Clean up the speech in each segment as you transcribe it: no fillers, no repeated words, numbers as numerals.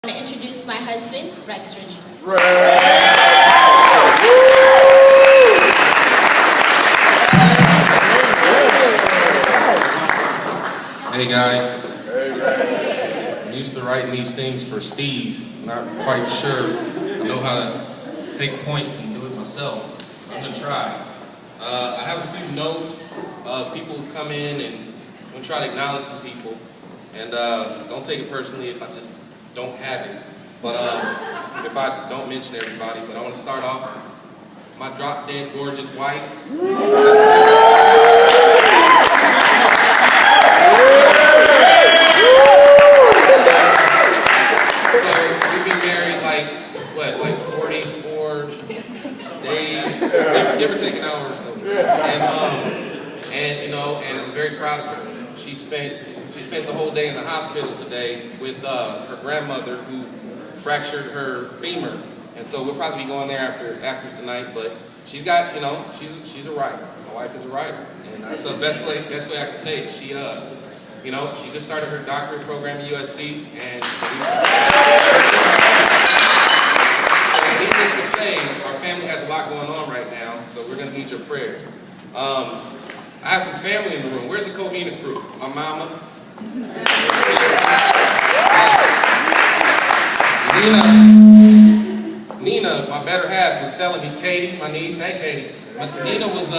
I want to introduce my husband, Rex Richardson. Hey guys, I'm used to writing these things for Steve. Not quite sure I know how to take points and do it myself. I'm going to try. I have a few notes of people who've come in, and I'm going to try to acknowledge some people. And don't take it personally if I just don't have it. But if I don't mention everybody, but I want to start off my drop-dead gorgeous wife. So we've been married like 44 days, give or take an hour or so. And I'm very proud of her. She spent the whole day in the hospital today with her grandmother who fractured her femur, and so we'll probably be going there after tonight. But she's got, she's a writer. My wife is a writer, and that's the best way I can say it. She she just started her doctorate program at USC, and so needless to say, our family has a lot going on right now, so we're gonna need your prayers. I have some family in the room. Where's the Covina crew? My mama. Nina, my better half, was telling me, Katie, my niece, hey Katie, Nina was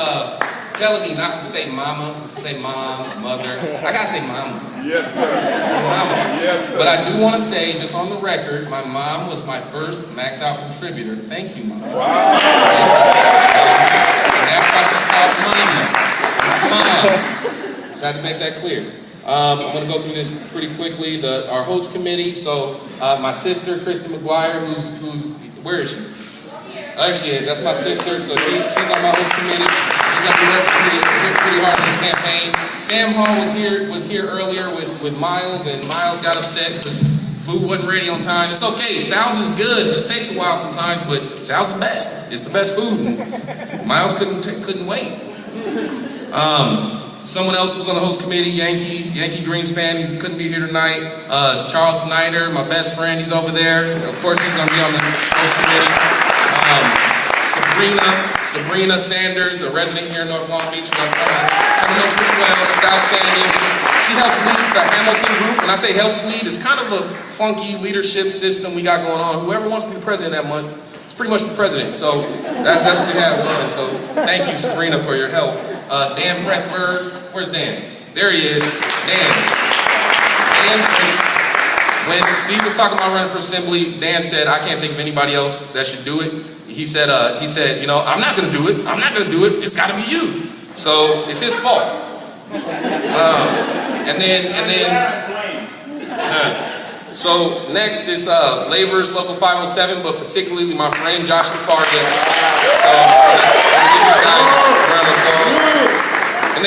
telling me not to say mama, to say mom, mother. I gotta say mama. Yes, sir. Mama. Yes, sir. But I do want to say, just on the record, my mom was my first Max Out contributor. Thank you, Mom. Wow. And that's why she's called Mama. Mom. So I had to make that clear. I'm going to go through this pretty quickly. Our host committee. So my sister, Kristen McGuire, where is she? There she is. That's my sister. So she's on my host committee. She's going to be working pretty hard on this campaign. Sam Hall was here earlier with Miles, and Miles got upset because food wasn't ready on time. It's okay. Sal's is good. It just takes a while sometimes, but Sal's the best. It's the best food. And Miles couldn't wait. Someone else was on the host committee, Yankee Greenspan. He couldn't be here tonight. Charles Snyder, my best friend, he's over there. Of course, he's going to be on the host committee. Sabrina Sanders, a resident here in North Long Beach, coming up pretty well. She's outstanding. She helps lead the Hamilton group. When I say helps lead, it's kind of a funky leadership system we got going on. Whoever wants to be the president that month, it's pretty much the president. So that's what we have going. So thank you, Sabrina, for your help. Dan Pressburg, where's Dan? There he is. Dan, when Steve was talking about running for assembly, Dan said, I can't think of anybody else that should do it. He said, I'm not going to do it. I'm not going to do it. It's got to be you. So it's his fault. So next is Laborers Local 507, but particularly my friend Joshua Fargan. So give these guys a round of applause. And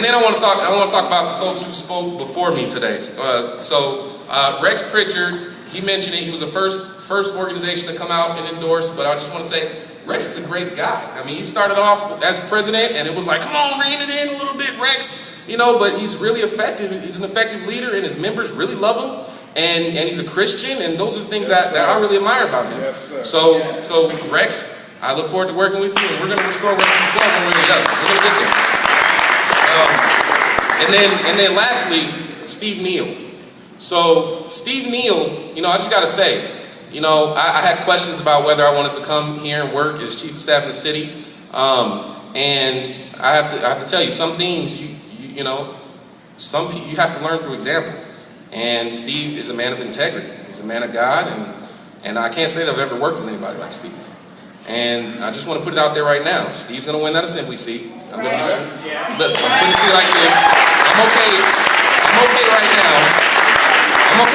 then I want to talk about the folks who spoke before me today. Rex Pritchard, he mentioned it. He was the first organization to come out and endorse. But I just want to say, Rex is a great guy. I mean, he started off as president, and it was like, come on, rein it in a little bit, Rex. But he's really effective. He's an effective leader, and his members really love him. And he's a Christian, and those are the things that I really admire about him. Yes, so Rex, I look forward to working with you, and we're going to restore Western 12 when we're together. We're going to get there. And then lastly, Steve Neal. So Steve Neal, I just got to say, I had questions about whether I wanted to come here and work as chief of staff in the city, and I have to tell you, some things you have to learn through example. And Steve is a man of integrity. He's a man of God, and I can't say that I've ever worked with anybody like Steve. And I just want to put it out there right now. Steve's going to win that assembly seat. I'm going to be. Look, I'm putting it to you like this. I'm okay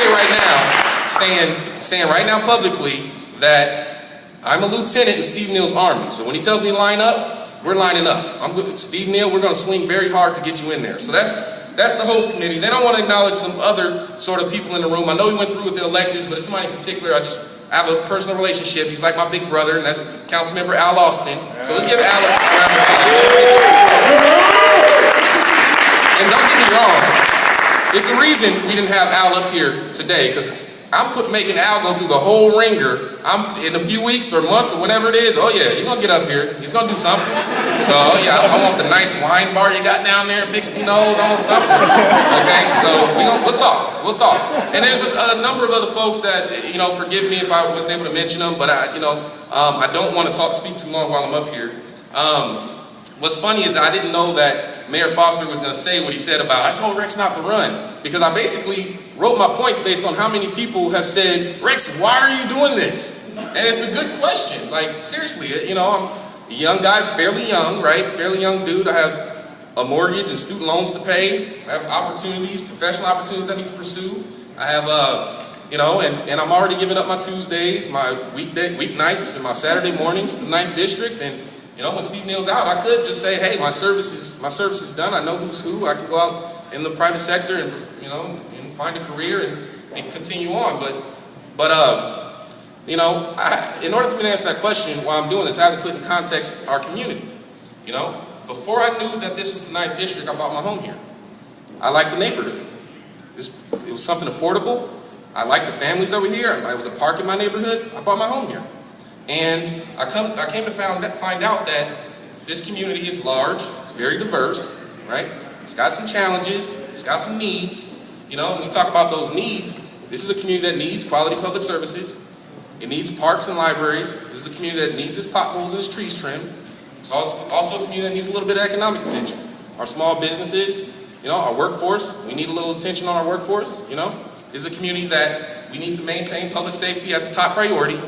right now saying right now publicly that I'm a lieutenant in Steve Neal's army. So when he tells me to line up, we're lining up. I'm good. Steve Neal, we're going to swing very hard to get you in there. So that's the host committee. Then I want to acknowledge some other sort of people in the room. I know we went through with the electives, but it's somebody in particular I have a personal relationship. He's like my big brother, and that's Councilmember Al Austin. So let's give Al a round of applause. And don't get me wrong, it's the reason we didn't have Al up here today, because making Al go through the whole ringer. I'm in a few weeks or months or whenever it is. Oh yeah, he's gonna get up here. He's gonna do something. So oh yeah, I want the nice wine bar you got down there. Bixby knows I want something. Okay, so we'll talk. We'll talk. And there's a number of other folks that forgive me if I wasn't able to mention them, but I don't want to speak too long while I'm up here. What's funny is I didn't know that Mayor Foster was going to say what he said about, I told Rex not to run, because I basically wrote my points based on how many people have said, Rex, why are you doing this? And it's a good question. Like, seriously, I'm a young guy, fairly young, right? Fairly young dude. I have a mortgage and student loans to pay. I have opportunities, professional opportunities I need to pursue. I have, and I'm already giving up my Tuesdays, my weeknights, and my Saturday mornings to the 9th District. And when Steve Neal's out, I could just say, hey, my service is done. I know who's who. I can go out in the private sector and and find a career and continue on. But in order for me to answer that question, while I'm doing this, I have to put in context our community. Before I knew that this was the 9th District, I bought my home here. I liked the neighborhood. It was something affordable. I liked the families over here. It was a park in my neighborhood. I bought my home here. And I came to find out that this community is large, it's very diverse, right? It's got some challenges, it's got some needs. When we talk about those needs, this is a community that needs quality public services. It needs parks and libraries. This is a community that needs its potholes and its trees trimmed. It's also a community that needs a little bit of economic attention. Our small businesses, our workforce, we need a little attention on our workforce, This is a community that we need to maintain public safety as a top priority.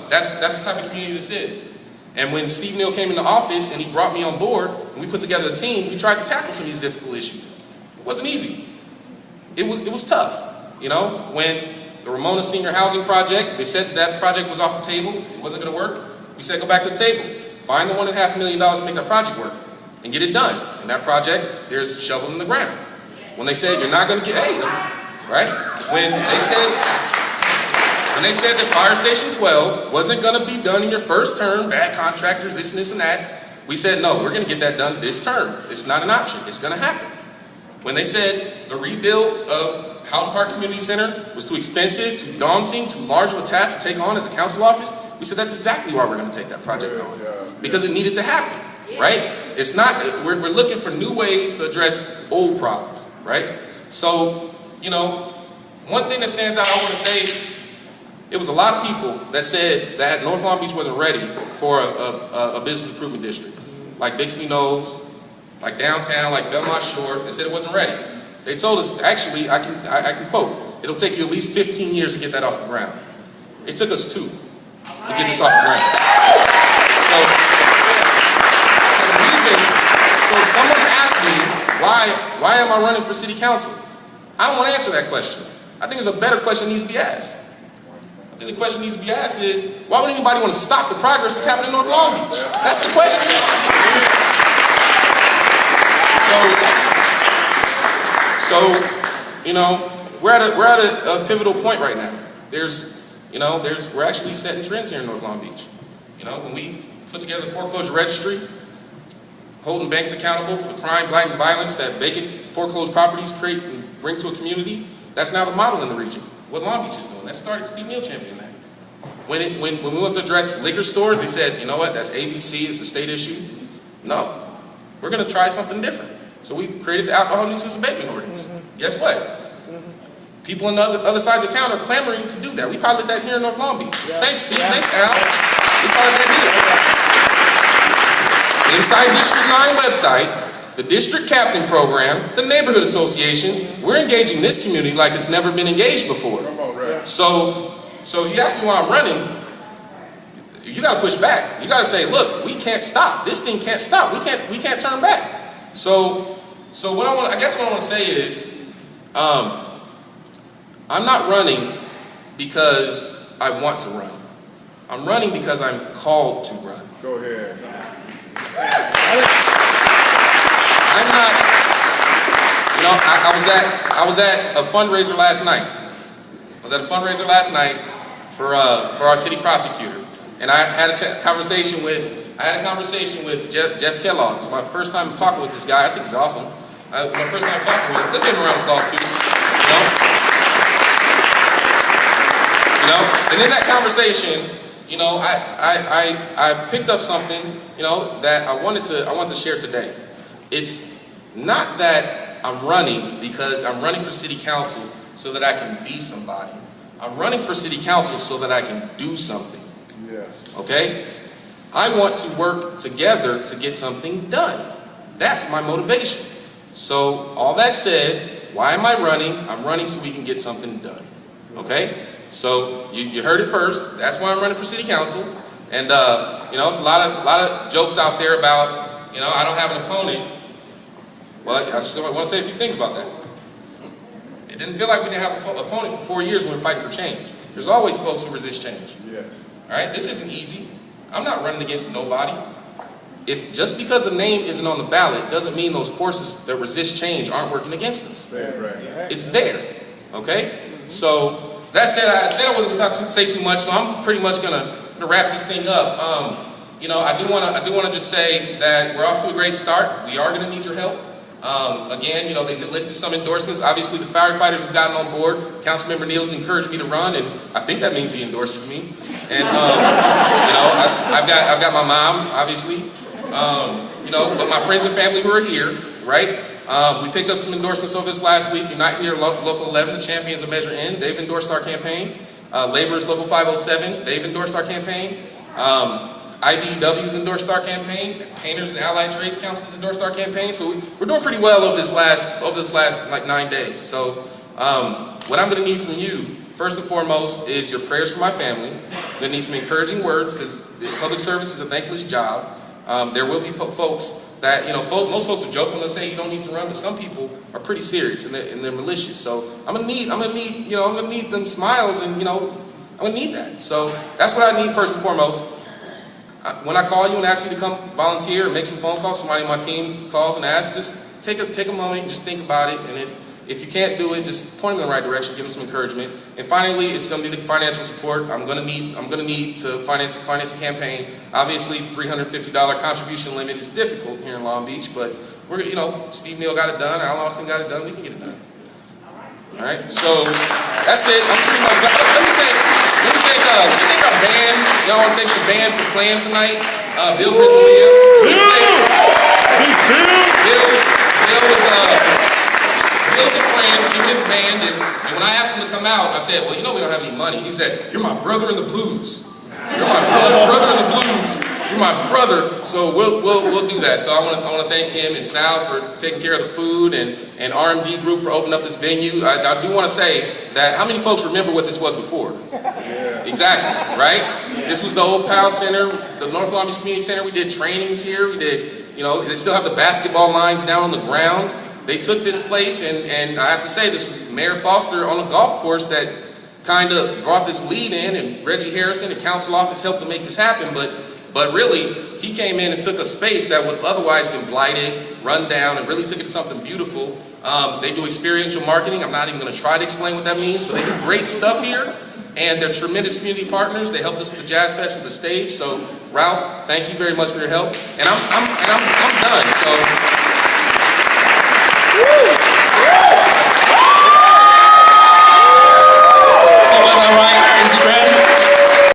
That's the type of community this is. And when Steve Neal came into office and he brought me on board and we put together a team, we tried to tackle some of these difficult issues. It wasn't easy. It was tough. When the Ramona Senior Housing Project, they said that project was off the table, it wasn't going to work. We said go back to the table, find the $1.5 million to make that project work and get it done. And that project, there's shovels in the ground. When they said you're not going to get aid, right? When they said that Fire Station 12 wasn't going to be done in your first term, bad contractors, this and this and that, we said, no, we're going to get that done this term. It's not an option. It's going to happen. When they said the rebuild of Houghton Park Community Center was too expensive, too daunting, too large of a task to take on as a council office, we said that's exactly why we're going to take that project on. Because it needed to happen, right? It's not, we're looking for new ways to address old problems, right? So, one thing that stands out, I want to say, it was a lot of people that said that North Long Beach wasn't ready for a business improvement district. Like Bixby Knolls, like downtown, like Belmont Shore, they said it wasn't ready. They told us, actually, I can quote, it'll take you at least 15 years to get that off the ground. It took us 2 to get this off the ground. So someone asked me, why am I running for city council? I don't want to answer that question. I think it's a better question that needs to be asked. I think the question needs to be asked is, why would anybody want to stop the progress that's happening in North Long Beach? That's the question. So we're at a pivotal point right now. We're actually setting trends here in North Long Beach. When we put together the foreclosure registry, holding banks accountable for the crime, blight, and violence that vacant foreclosed properties create and bring to a community, that's now the model in the region. What Long Beach is doing. That started Steve Neal championing that. When we went to address liquor stores, they said, you know what, that's ABC, it's a state issue. No, we're going to try something different. So we created the alcohol nuisance abatement ordinance. Guess what? People on the other sides of town are clamoring to do that. We piloted that here in North Long Beach. Thanks, Steve. Thanks, Al. We piloted that here. Inside District 9 website, the district captain program, the neighborhood associations, we're engaging this community like it's never been engaged before. So if you ask me why I'm running, you got to push back. You got to say, look, we can't stop. This thing can't stop. We can't turn back. So what I want to say is, I'm not running because I want to run. I'm running because I'm called to run. Go ahead. I'm not, I was at a fundraiser last night. For our city prosecutor, and I had a conversation with Jeff Kellogg. It's my first time talking with this guy. I think he's awesome. My first time talking with him. Let's give him a round of applause too. You know, and in that conversation, you know, I picked up something, you know, that I wanted to share today. It's not that I'm running because I'm running for city council so that I can be somebody. I'm running for city council so that I can do something. Yes. Okay? I want to work together to get something done. That's my motivation. So, all that said, why am I running? I'm running so we can get something done. Okay? So, you heard it first. That's why I'm running for city council. And, you know, it's a lot of jokes out there about, you know, I don't have an opponent. Well, I just want to say a few things about that. It didn't feel like we didn't have an opponent for 4 years when we were fighting for change. There's always folks who resist change. Yes. All right? This isn't easy. I'm not running against nobody. If just because the name isn't on the ballot doesn't mean those forces that resist change aren't working against us. Right. It's there. Okay? So that said, I said I wasn't going to say too much, so I'm pretty much gonna wrap this thing up. You know, I do wanna just say that we're off to a great start. We are gonna need your help. Again, you know, they listed some endorsements. Obviously, the firefighters have gotten on board. Councilmember Neal's encouraged me to run, and I think that means he endorses me. And you know, I've got my mom, obviously. You know, but my friends and family who are here, right? We picked up some endorsements over this last week. You're not here, Local 11, the champions of Measure N. They've endorsed our campaign. Laborers Local 507, they've endorsed our campaign. IBEW's endorsed our campaign. Painters and Allied Trades Council's endorsed our campaign. So we're doing pretty well over this last like 9 days. So what I'm going to need from you, first and foremost, is your prayers for my family. I'm going to need some encouraging words because public service is a thankless job. There will be folks that, you know, most folks are joking when they say you don't need to run, but some people are pretty serious and they're malicious. So I'm gonna need them smiles, and you know, I'm gonna need that. So that's what I need first and foremost. When I call you and ask you to come volunteer or make some phone calls, somebody on my team calls and asks, just take a moment and just think about it. And if you can't do it, just point them in the right direction, give them some encouragement. And finally, it's going to be the financial support. I'm going to need to finance a campaign. Obviously, $350 contribution limit is difficult here in Long Beach, but you know, Steve Neal got it done, Alan Austin got it done. We can get it done. All right. So that's it. I'm pretty much done. Let me thank our band. Y'all want to thank the band for playing tonight. Bill Grizzlia. Bill's a friend in his band, and when I asked him to come out, I said, well, you know we don't have any money. He said, you're my brother in the blues. You're my brother in the blues. You're my brother. So we'll do that. So I want to thank him and Sal for taking care of the food, and RMD Group for opening up this venue. I do want to say that how many folks remember what this was before? Yeah. Exactly, right? Yeah. This was the old Powell Center, the North Long Beach Community Center. We did trainings here. We did, you know, they still have the basketball lines down on the ground. They took this place, and I have to say, this was Mayor Foster on a golf course that kind of brought this lead in, and Reggie Harrison, the council office, helped to make this happen. But really, he came in and took a space that would otherwise been blighted, run down, and really took it to something beautiful. They do experiential marketing. I'm not even going to try to explain what that means, but they do great stuff here, and they're tremendous community partners. They helped us with the Jazz Fest with the stage. So, Ralph, thank you very much for your help, and I'm done. So. Woo!